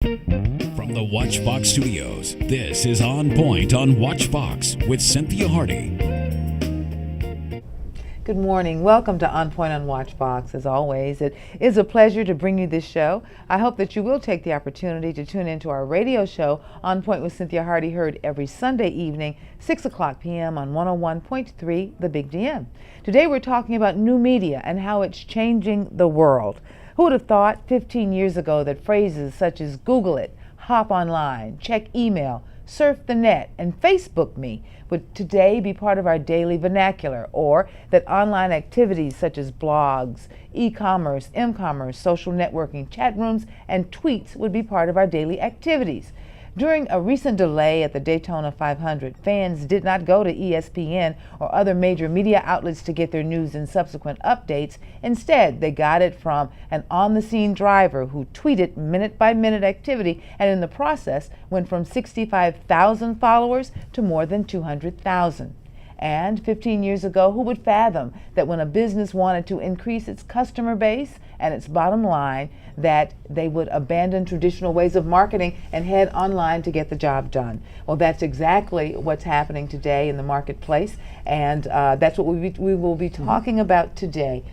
From the WatchBox studios, this is On Point on WatchBox with Cynthia Hardy. Good morning. Welcome to On Point on WatchBox. As always, it is a pleasure to bring you this show. I hope that you will take the opportunity to tune into our radio show, On Point with Cynthia Hardy, heard every Sunday evening, 6 o'clock p.m. on 101.3 The Big DM. Today we're talking about new media and how it's changing the world. Who would have thought 15 years ago that phrases such as Google it, hop online, check email, surf the net, and Facebook me would today be part of our daily vernacular, or that online activities such as blogs, e-commerce, m-commerce, social networking, chat rooms, and tweets would be part of our daily activities. During a recent delay at the Daytona 500, fans did not go to ESPN or other major media outlets to get their news and subsequent updates. Instead, they got it from an on-the-scene driver who tweeted minute-by-minute activity, and in the process went from 65,000 followers to more than 200,000. And 15 years ago, who would fathom that when a business wanted to increase its customer base and its bottom line, that they would abandon traditional ways of marketing and head online to get the job done? Well, that's exactly what's happening today in the marketplace, and that's what we will be talking about today.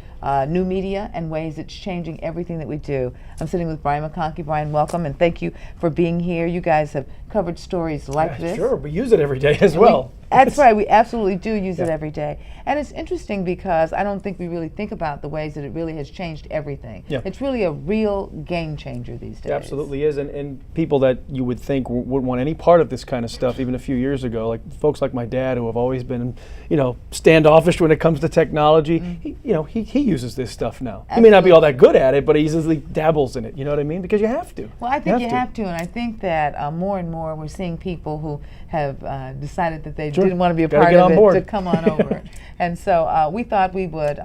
New media and ways it's changing everything that we do. I'm sitting with Brian McConkey. Brian, welcome, and thank you for being here. You guys have covered stories like this. Sure, we use it every day as well. That's right, we absolutely do use it every day. And it's interesting because I don't think we really think about the ways that it really has changed everything. Yeah. It's really a real game changer these days. It absolutely is, and people that you would think wouldn't want any part of this kind of stuff even a few years ago, like folks like my dad who have always been, standoffish when it comes to technology, he uses this stuff now. Absolutely. He may not be all that good at it, but he easily dabbles in it, you know what I mean? Because you have to. Well, I think you have to, and I think that more and more we're seeing people who have decided that they didn't want to be a part of it to come on over. And so we thought we would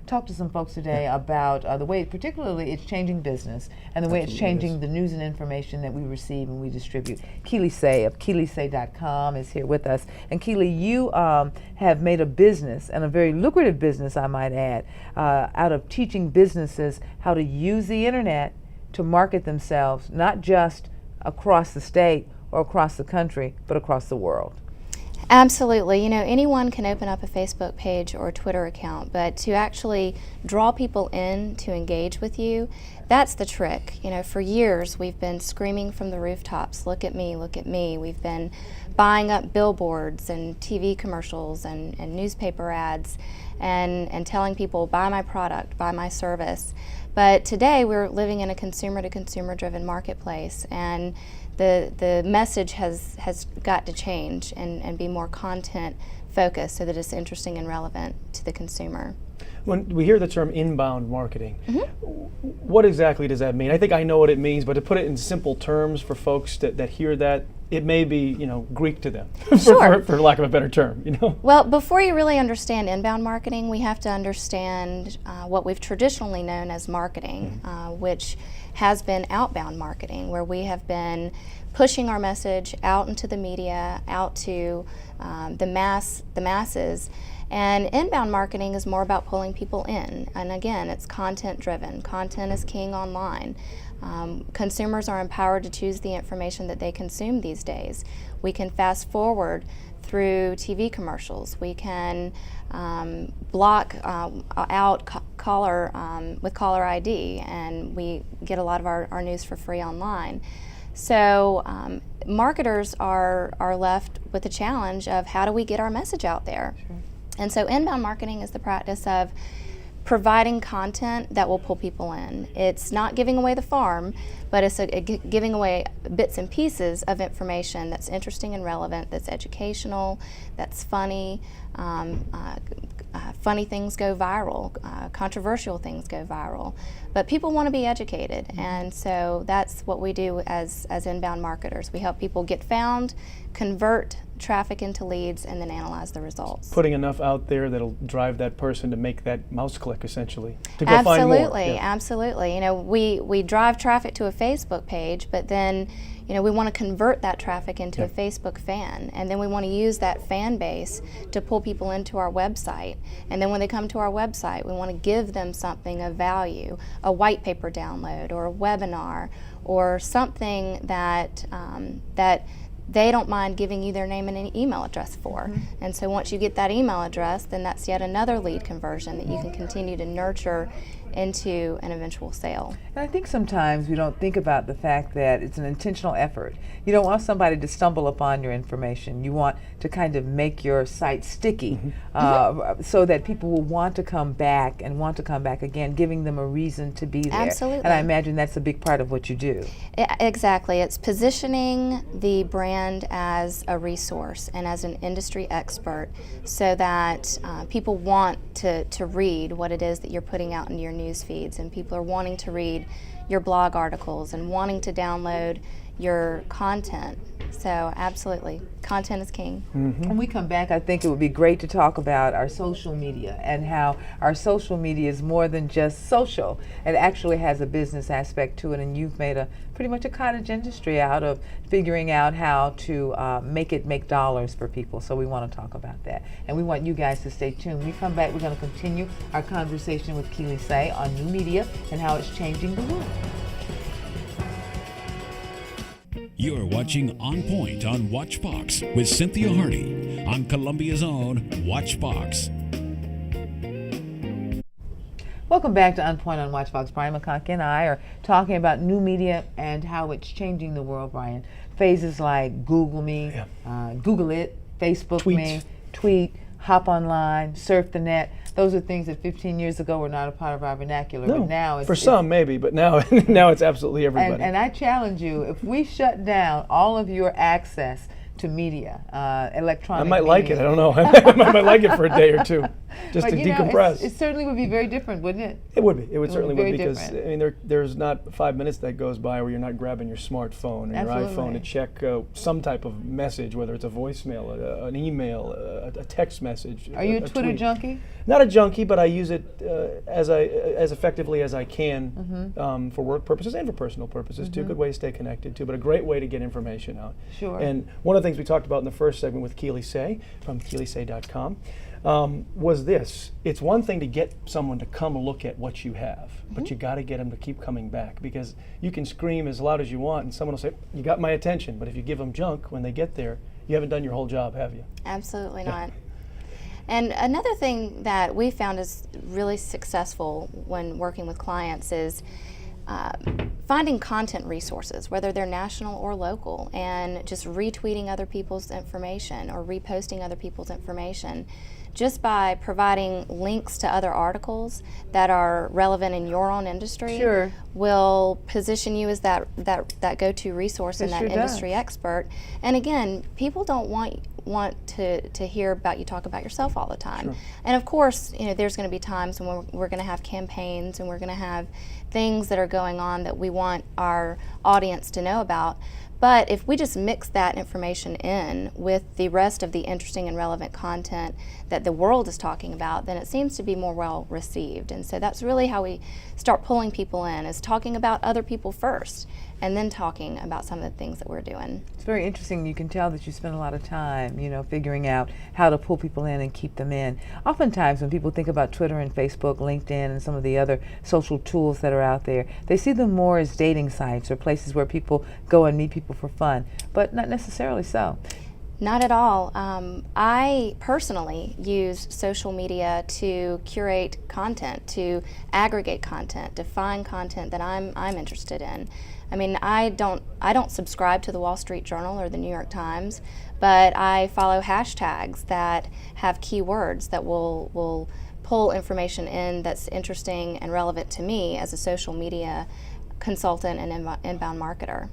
talk to some folks today about the way, particularly, it's changing business and the way it's changing the news and information that we receive and we distribute. Keely Say of KeelySay.com is here with us. And Keely, you have made a business, and a very lucrative business, I might add, out of teaching businesses how to use the internet to market themselves, not just across the state or across the country, but across the world. Absolutely. Anyone can open up a Facebook page or a Twitter account, but to actually draw people in to engage with you, that's the trick. For years we've been screaming from the rooftops, look at me, look at me. We've been buying up billboards and TV commercials and newspaper ads and telling people, buy my product, buy my service. But today we're living in a consumer-to-consumer driven marketplace, and the message has got to change and be more content focused so that it's interesting and relevant to the consumer. When we hear the term inbound marketing, what exactly does that mean? I think I know what it means, but to put it in simple terms for folks that hear that, it may be Greek to them, Sure. for lack of a better term. Well, before you really understand inbound marketing, we have to understand what we've traditionally known as marketing, which has been outbound marketing, where we have been pushing our message out into the media, out to the masses. And inbound marketing is more about pulling people in. And again, it's content driven. Content is king online. Consumers are empowered to choose the information that they consume these days. We can fast forward through TV commercials. We can block out caller with caller ID, and we get a lot of our news for free online. So marketers are left with the challenge of how do we get our message out there? Sure. And so inbound marketing is the practice of providing content that will pull people in. It's not giving away the farm, but it's giving away bits and pieces of information that's interesting and relevant, that's educational, that's funny. Funny things go viral, controversial things go viral, but people want to be educated, and so that's what we do as inbound marketers. We help people get found, convert traffic into leads, and then analyze the results. Putting enough out there that'll drive that person to make that mouse click, essentially, to go find more. Absolutely. We drive traffic to a Facebook page, but then we want to convert that traffic into a Facebook fan, and then we want to use that fan base to pull people into our website. And then when they come to our website, we want to give them something of value, a white paper download or a webinar or something that that they don't mind giving you their name and an email address for. And so once you get that email address, then that's yet another lead conversion that you can continue to nurture into an eventual sale. And I think sometimes we don't think about the fact that it's an intentional effort. You don't want somebody to stumble upon your information. You want to kind of make your site sticky so that people will want to come back and want to come back again, giving them a reason to be there. Absolutely. And I imagine that's a big part of what you do. Exactly. It's positioning the brand as a resource and as an industry expert so that people want to read what it is that you're putting out into your news feeds, and people are wanting to read your blog articles and wanting to download your content. So absolutely, content is king. When we come back, I think it would be great to talk about our social media and how our social media is more than just social. It actually has a business aspect to it, and you've made pretty much a cottage industry out of figuring out how to make dollars for people. So we want to talk about that, and we want you guys to stay tuned. When we come back, we're going to continue our conversation with Keely Say on new media and how it's changing the world. You're watching On Point on WatchBox with Cynthia Hardy on Columbia's own WatchBox. Welcome back to On Point on WatchBox. Brian McConkie and I are talking about new media and how it's changing the world, Brian. Phases like Google me, Google it, Facebook me, tweet, hop online, surf the net. Those are things that 15 years ago were not a part of our vernacular. No, but now for some maybe, but now now it's absolutely everybody. And I challenge you, if we shut down all of your access to media, electronic I might media, like it. I don't know. I might like it for a day or two, just but to you know, decompress. it certainly would be very different, wouldn't it? It would be. It would certainly very would, because different. I mean, there's not 5 minutes that goes by where you're not grabbing your smartphone or Absolutely. your iPhone to check some type of message, whether it's a voicemail, an email, a text message. Are you a Twitter tweet. junkie? Not a junkie, but I use it as effectively as I can for work purposes and for personal purposes too. Good way to stay connected too, but a great way to get information out. Sure. And one of the things we talked about in the first segment with Keely Say from KeelySay.com was this: it's one thing to get someone to come look at what you have, but you got to get them to keep coming back, because you can scream as loud as you want, and someone will say, "You got my attention," but if you give them junk when they get there, you haven't done your whole job, have you? Absolutely not. And another thing that we found is really successful when working with clients is finding content resources, whether they're national or local, and just retweeting other people's information or reposting other people's information. Just by providing links to other articles that are relevant in your own industry will position you as that go-to resource and that industry expert. And again, people don't want to hear about you talk about yourself all the time. And of course, you know, there's going to be times when we're going to have campaigns and we're going to have things that are going on that we want our audience to know about. But if we just mix that information in with the rest of the interesting and relevant content that the world is talking about, then it seems to be more well received. And so that's really how we start pulling people in, is talking about other people first and then talking about some of the things that we're doing. It's very interesting. You can tell that you spend a lot of time, you know, figuring out how to pull people in and keep them in. Oftentimes when people think about Twitter and Facebook, LinkedIn, and some of the other social tools that are out there, they see them more as dating sites or places where people go and meet people for fun, but not necessarily so. Not at all. I personally use social media to curate content, to aggregate content, to find content that I'm interested in. I mean, I don't subscribe to the Wall Street Journal or the New York Times, but I follow hashtags that have keywords that will pull information in that's interesting and relevant to me as a social media consultant and inbound marketer.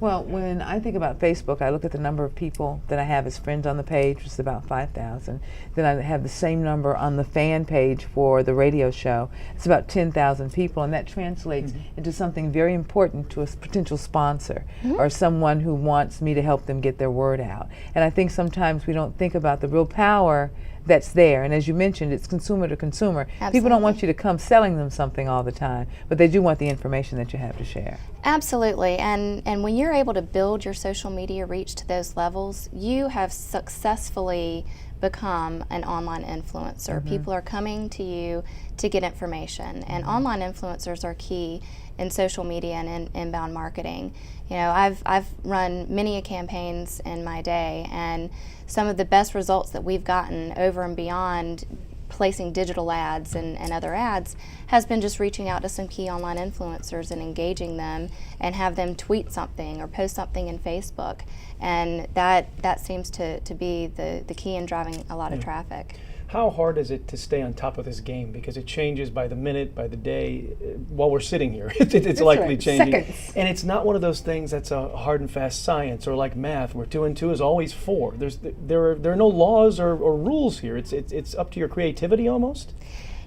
Well, when I think about Facebook, I look at the number of people that I have as friends on the page, which is about 5,000. Then I have the same number on the fan page for the radio show. It's about 10,000 people, and that translates into something very important to a potential sponsor or someone who wants me to help them get their word out. And I think sometimes we don't think about the real power that's there. And as you mentioned, it's consumer to consumer. Absolutely. People don't want you to come selling them something all the time, but they do want the information that you have to share. Absolutely. And when you're able to build your social media reach to those levels, you have successfully become an online influencer. People are coming to you to get information, and online influencers are key in social media and in inbound marketing. You know, I've run many campaigns in my day, and some of the best results that we've gotten over and beyond placing digital ads and other ads has been just reaching out to some key online influencers and engaging them and have them tweet something or post something in Facebook. And that seems to be the key in driving a lot of traffic. How hard is it to stay on top of this game? Because it changes by the minute, by the day, while we're sitting here. It's likely changing. Seconds. And it's not one of those things that's a hard and fast science, or like math, where 2 and 2 is always 4. There are no laws or rules here. It's up to your creativity almost.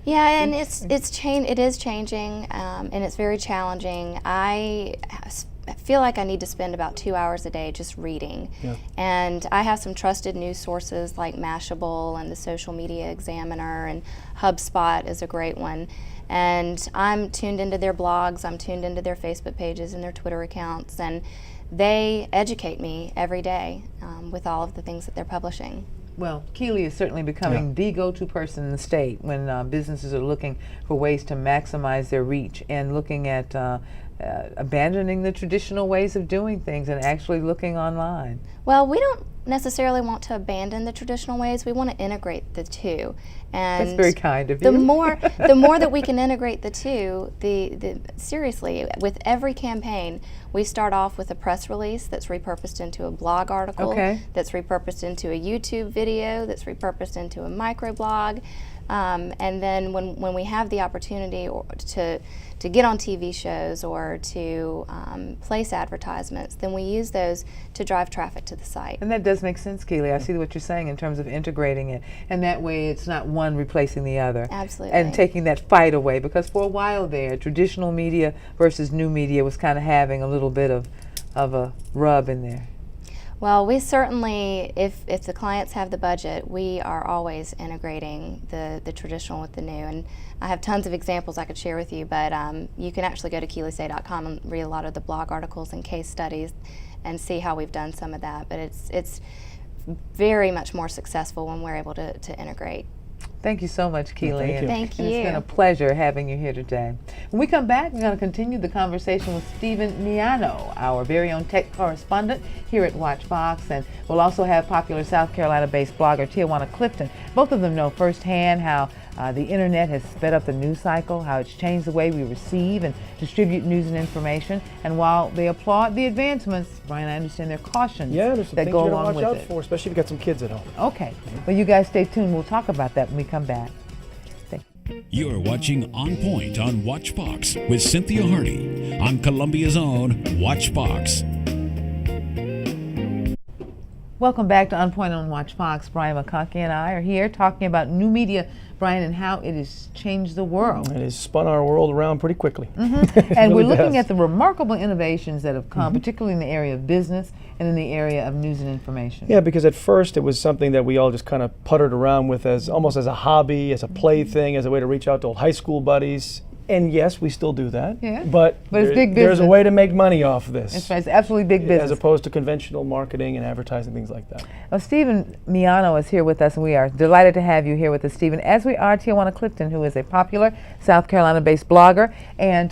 Yeah, and it is changing, and it's very challenging. I feel like I need to spend about 2 hours a day just reading. Yeah. And I have some trusted news sources like Mashable and the Social Media Examiner, and HubSpot is a great one. And I'm tuned into their blogs, I'm tuned into their Facebook pages and their Twitter accounts, and they educate me every day with all of the things that they're publishing. Well, Keeley is certainly becoming the go-to person in the state when businesses are looking for ways to maximize their reach and looking at abandoning the traditional ways of doing things and actually looking online. Well, we don't necessarily want to abandon the traditional ways. We want to integrate the two. And That's very kind of you. the more that we can integrate the two, seriously, with every campaign, we start off with a press release that's repurposed into a blog article, that's repurposed into a YouTube video, that's repurposed into a microblog. And then when we have the opportunity to get on TV shows or to place advertisements, then we use those to drive traffic to the site. And that does make sense, Keeley. I see what you're saying in terms of integrating it. And that way it's not one replacing the other. Absolutely. And taking that fight away, because for a while there, traditional media versus new media was kind of having a little bit of a rub in there. Well, we certainly, if the clients have the budget, we are always integrating the traditional with the new. And I have tons of examples I could share with you, but you can actually go to KeeleySay.com and read a lot of the blog articles and case studies and see how we've done some of that. But it's very much more successful when we're able to integrate. Thank you so much, Keeley. Thank you. It's been a pleasure having you here today. When we come back, we're going to continue the conversation with Stephen Miano, our very own tech correspondent here at WACH Fox, and we'll also have popular South Carolina-based blogger Tijuana Clifton. Both of them know firsthand how the internet has sped up the news cycle, how it's changed the way we receive and distribute news and information. And while they applaud the advancements, Brian, I understand there are cautions there's some that things go you gotta along watch with out it. for, especially if you've got some kids at home. Okay. Well, you guys stay tuned. We'll talk about that when we come back. You're watching On Point on WACH Fox with Cynthia Hardy on Columbia's own WACH Fox. Welcome back to On Point on WACH Fox. Brian McConkie and I are here talking about new media, Brian, and how it has changed the world. It has spun our world around pretty quickly. And we're looking at the remarkable innovations that have come, particularly in the area of business and in the area of news and information. Yeah, because at first it was something that we all just kind of puttered around with as almost as a hobby, as a plaything, as a way to reach out to old high school buddies. And yes, we still do that. Yeah. But it's big business. There's a way to make money off of this. That's right. It's absolutely big business. As opposed to conventional marketing and advertising, things like that. Well, Stephen Miano is here with us, and we are delighted to have you here with us, Stephen, as we are Tijuana Clifton, who is a popular South Carolina-based blogger. And,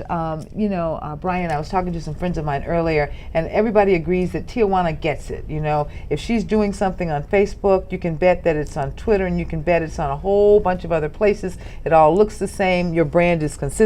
Brian, I was talking to some friends of mine earlier, and everybody agrees that Tijuana gets it. You know, if she's doing something on Facebook, you can bet that it's on Twitter, and you can bet it's on a whole bunch of other places. It all looks the same. Your brand is consistent.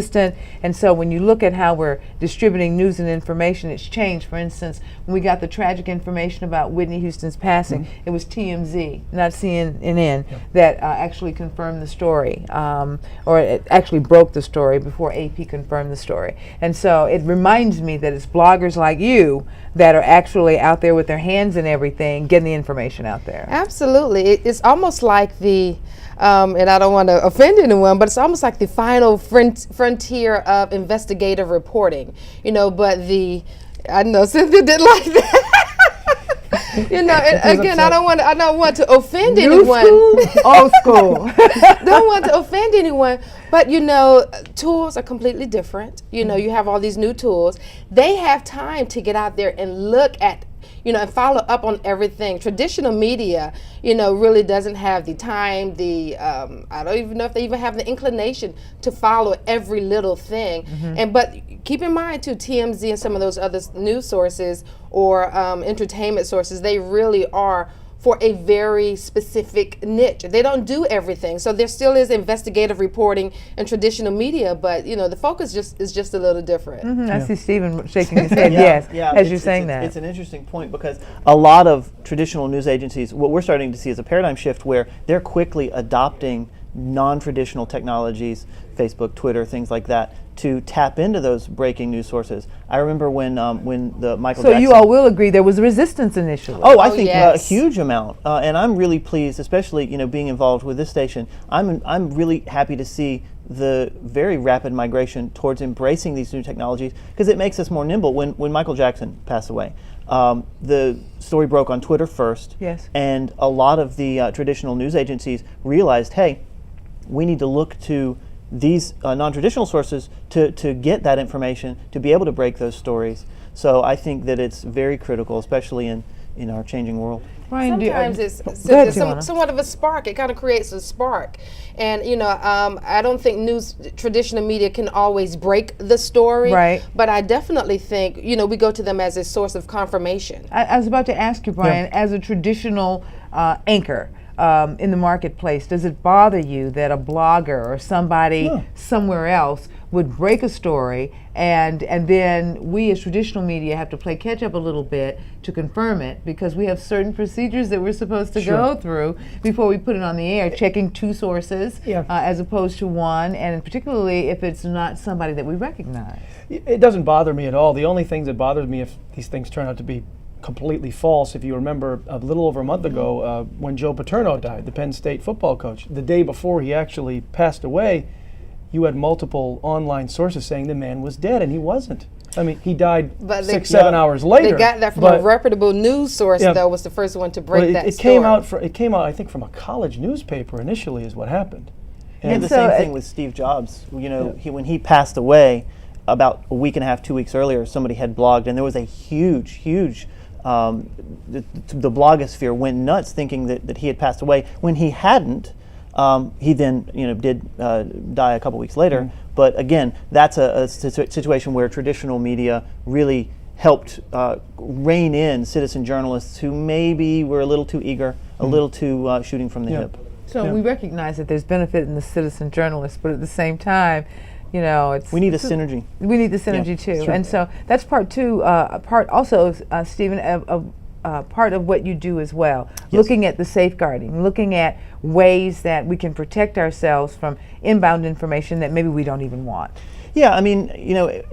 And so when you look at how we're distributing news and information, it's changed. For instance, when we got the tragic information about Whitney Houston's passing, it was TMZ, not CNN, that actually confirmed the story, or it actually broke the story before AP confirmed the story. And so it reminds me that it's bloggers like you that are actually out there with their hands in everything, getting the information out there. Absolutely. It's almost like the and I don't want to offend anyone, but it's almost like the final frontier of investigative reporting, but I know Cynthia didn't like that. And again, I don't want to offend anyone. Old school. Don't want to offend anyone, but tools are completely different. You have all these new tools. They have time to get out there and look at and follow up on everything. Traditional media, really doesn't have the time, I don't even know if they even have the inclination to follow every little thing. But keep in mind too, TMZ and some of those other news sources or entertainment sources, they really are for a very specific niche. They don't do everything. So there still is investigative reporting in traditional media, but the focus is just a little different. I see Stephen shaking his head as you're saying that. It's an interesting point because a lot of traditional news agencies, what we're starting to see is a paradigm shift where they're quickly adopting non-traditional technologies, Facebook, Twitter, things like that, to tap into those breaking news sources. I remember when the Michael Jackson. So you all will agree there was resistance initially. Oh, I think yes. a huge amount, and I'm really pleased, especially being involved with this station. I'm really happy to see the very rapid migration towards embracing these new technologies because it makes us more nimble. When Michael Jackson passed away, the story broke on Twitter first, yes, and a lot of the traditional news agencies realized, hey, we need to look to these non-traditional sources to get that information, to be able to break those stories. So I think that it's very critical, especially in our changing world. Brian, Sometimes it's somewhat of a spark. It kind of creates a spark. And, I don't think traditional media can always break the story. Right. But I definitely think, we go to them as a source of confirmation. I was about to ask you, Brian, as a traditional anchor, in the marketplace, does it bother you that a blogger or somebody somewhere else would break a story and then we as traditional media have to play catch up a little bit to confirm it because we have certain procedures that we're supposed to go through before we put it on the air, checking two sources as opposed to one, and particularly if it's not somebody that we recognize? It doesn't bother me at all. The only thing that bothers me if these things turn out to be completely false. If you remember a little over a month ago when Joe Paterno died, the Penn State football coach, the day before he actually passed away, you had multiple online sources saying the man was dead, and he wasn't. I mean, he died 7 hours later. They got that from a reputable news source, though, was the first one to break that story. It came out, I think, from a college newspaper initially is what happened. And the same thing with Steve Jobs. When he passed away, about a week and a half, 2 weeks earlier, somebody had blogged, and there was a huge the blogosphere went nuts thinking that he had passed away when he hadn't. He then did die a couple weeks later. But again, that's a situation where traditional media really helped rein in citizen journalists who maybe were a little too eager, a little too shooting from the hip. So we recognize that there's benefit in the citizen journalists, but at the same time, we need a synergy. We need the synergy too, sure. And so that's part two. Part also, Stephen, of part of what you do as well. Yes. Looking at the safeguarding, looking at ways that we can protect ourselves from inbound information that maybe we don't even want. Yeah, I mean,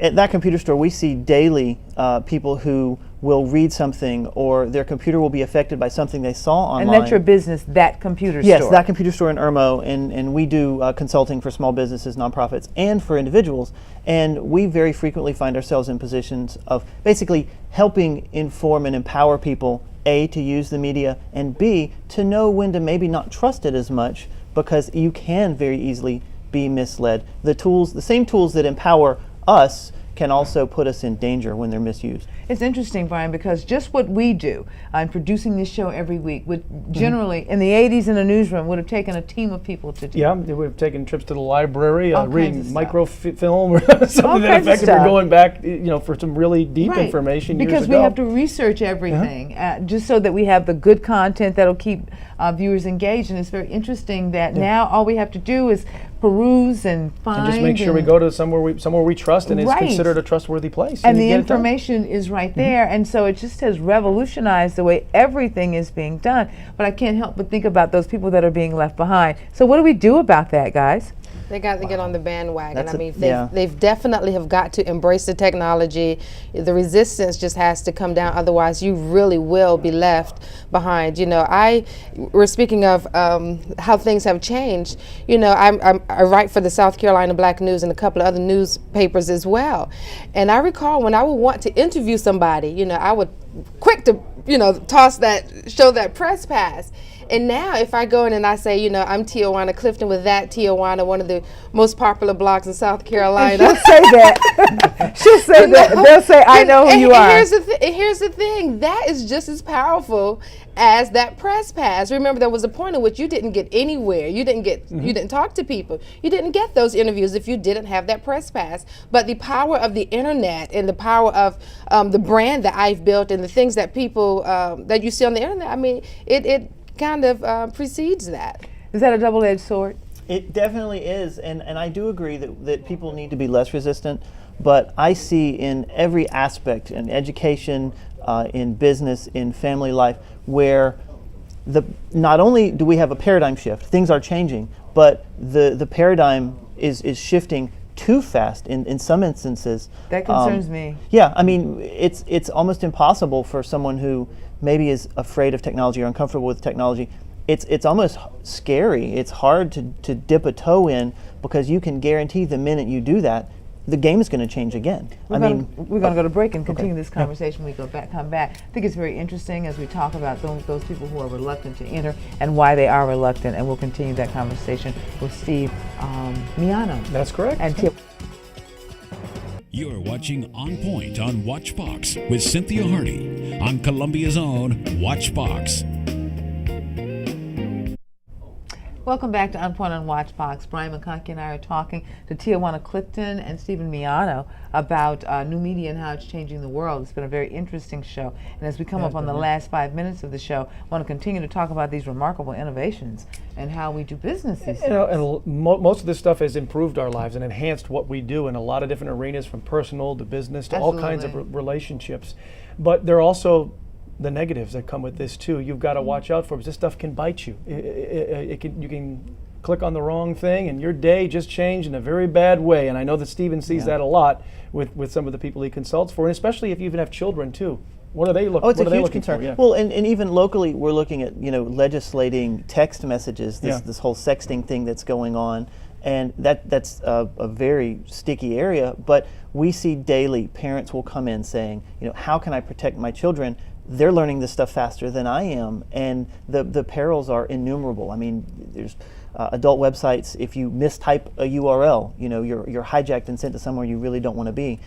at that computer store, we see daily people who will read something or their computer will be affected by something they saw online. And that's your business, that computer store? Yes, that computer store in Irmo, and we do consulting for small businesses, nonprofits, and for individuals. And we very frequently find ourselves in positions of basically helping inform and empower people, A, to use the media, and B, to know when to maybe not trust it as much because you can very easily be misled. The same tools that empower us can also put us in danger when they're misused. It's interesting, Brian, because just what we do in producing this show every week would generally, in the 80s in a newsroom, would have taken a team of people to do. Yeah, they would have taken trips to the library, reading microfilm or something that effective. We're going back, for some really deep information years ago. Because we have to research everything, just so that we have the good content that'll keep viewers engaged. And it's very interesting that now all we have to do is peruse and find. And just make sure we go to somewhere we trust and is considered a trustworthy place. And the information is right there. And so it just has revolutionized the way everything is being done. But I can't help but think about those people that are being left behind. So what do we do about that, guys? They got to get on the bandwagon. They've definitely have got to embrace the technology. The resistance just has to come down. Otherwise, you really will be left behind. We're speaking of how things have changed. I write for the South Carolina Black News and a couple of other newspapers as well. And I recall when I would want to interview somebody, I would quick to, show that press pass. And now if I go in and I say, I'm Tijuana Clifton with That Tijuana, one of the most popular blogs in South Carolina. And she'll say that. She'll say that. They'll say, I know who you are. Here's the thing. mean, that is just as powerful as that press pass. Remember, there was a point in which you didn't get anywhere. You didn't get, you didn't talk to people. You didn't get those interviews if you didn't have that press pass. But the power of the internet and the power of the brand that I've built and the things that people that you see on the internet, I mean, it kind of precedes that. Is that a double-edged sword? It definitely is, and I do agree that people need to be less resistant, but I see in every aspect, in education, in business, in family life, where not only do we have a paradigm shift, things are changing, but the paradigm is shifting too fast in some instances. That concerns me. Yeah, I mean, it's almost impossible for someone who maybe is afraid of technology or uncomfortable with technology. It's almost scary. It's hard to dip a toe in, because you can guarantee the minute you do that, the game is going to change again. We're going to go to break and continue this conversation when we come back. I think it's very interesting as we talk about those people who are reluctant to enter and why they are reluctant, and we'll continue that conversation with Steve Miano. That's correct. And Tia. You're watching On Point on WatchBox with Cynthia Hardy on Columbia's own WatchBox. Welcome back to OnPoint on WatchBox. Brian McConkey and I are talking to Tijuana Clifton and Stephen Miano about new media and how it's changing the world. It's been a very interesting show. And as we come up on the last 5 minutes of the show, I want to continue to talk about these remarkable innovations and how we do business these days. And most of this stuff has improved our lives and enhanced what we do in a lot of different arenas, from personal to business to all kinds of relationships. But there are also the negatives that come with this too. You've got to watch out for, because this stuff can bite you. You can click on the wrong thing and your day just changed in a very bad way. And I know that Stephen sees that a lot with some of the people he consults for, and especially if you even have children too. What are they looking for? Oh, it's a huge concern. Yeah. Well, and even locally, we're looking at legislating text messages. This whole sexting thing that's going on, and that's a very sticky area. But we see daily parents will come in saying, how can I protect my children? They're learning this stuff faster than I am, and the perils are innumerable. I mean, there's adult websites. If you mistype a URL, you're hijacked and sent to somewhere you really don't want to be.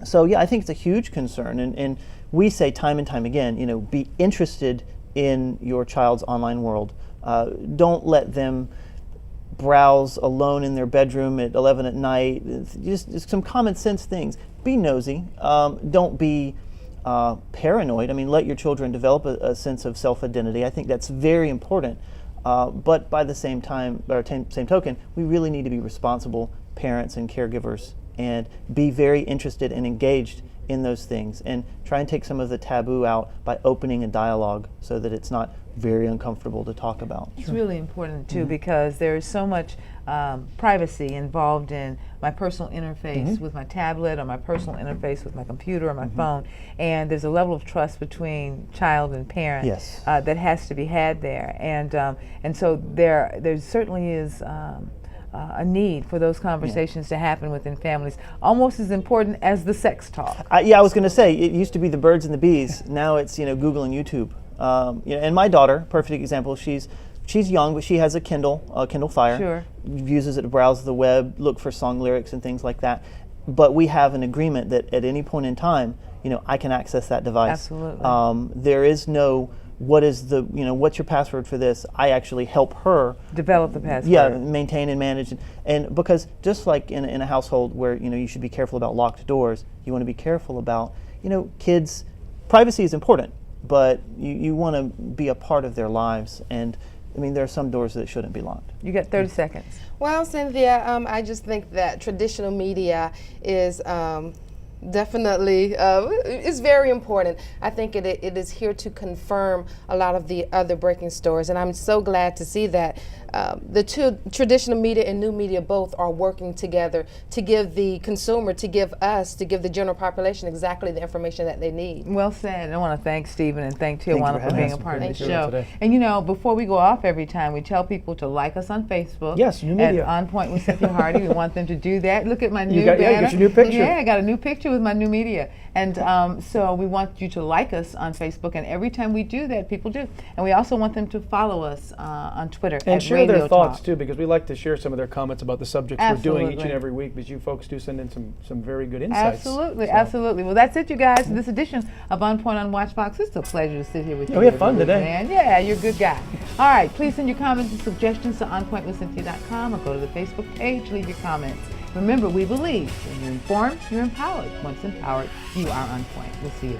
So yeah, I think it's a huge concern, and we say time and time again, be interested in your child's online world. Don't let them browse alone in their bedroom at 11 at night. Just some common sense things. Be nosy. Don't be paranoid. I mean, let your children develop a sense of self-identity. I think that's very important. But by the same time, or same token, we really need to be responsible parents and caregivers, and be very interested and engaged in those things, and try and take some of the taboo out by opening a dialogue so that it's not very uncomfortable to talk about. It's really important too, because there is so much privacy involved in my personal interface with my tablet, or my personal interface with my computer or my phone, and there's a level of trust between child and parent that has to be had there, and so there certainly is a need for those conversations to happen within families, almost as important as the sex talk. I was going to say, it used to be the birds and the bees. Now it's Google and YouTube. And my daughter, perfect example. She's young, but she has a Kindle Fire. Sure. Uses it to browse the web, look for song lyrics and things like that. But we have an agreement that at any point in time, I can access that device. Absolutely. There is no, what's your password for this? I actually help her develop the password. Yeah, maintain and manage. And because just like in a household where you should be careful about locked doors, you want to be careful about kids. Privacy is important, but you want to be a part of their lives. And I mean, there are some doors that shouldn't be locked. You got 30 seconds. Well, Cynthia, I just think that traditional media is definitely is very important. I think it is here to confirm a lot of the other breaking stories, and I'm so glad to see that the two, traditional media and new media, both are working together to give the consumer, to give the general population exactly the information that they need. Well said. I want to thank Stephen and thank Tijuana for being a part of the show. Today. And before we go off every time, we tell people to like us on Facebook. Yes, new media. At On Point with Cynthia Hardy. We want them to do that. Look at my new banner. Yeah, get your new picture. Yeah, I got a new picture especially with my new media. And so we want you to like us on Facebook, and every time we do that, people do. And we also want them to follow us on Twitter And at share Radio their thoughts Talk. too, because we like to share some of their comments about the subjects we're doing each and Absolutely. every week, because you folks do send in some very good insights. Absolutely, So- absolutely. Well, that's it, you guys. This edition of On Point on Watchbox. It's a pleasure to sit here with you. we had fun every week, today. Man. Yeah, you're a good guy. All right, please send your comments and suggestions to onpointwithcynthia.com or go to the Facebook page. Leave your comments. Remember, we believe when you're informed, you're empowered. Once empowered, you are on point. We'll see you.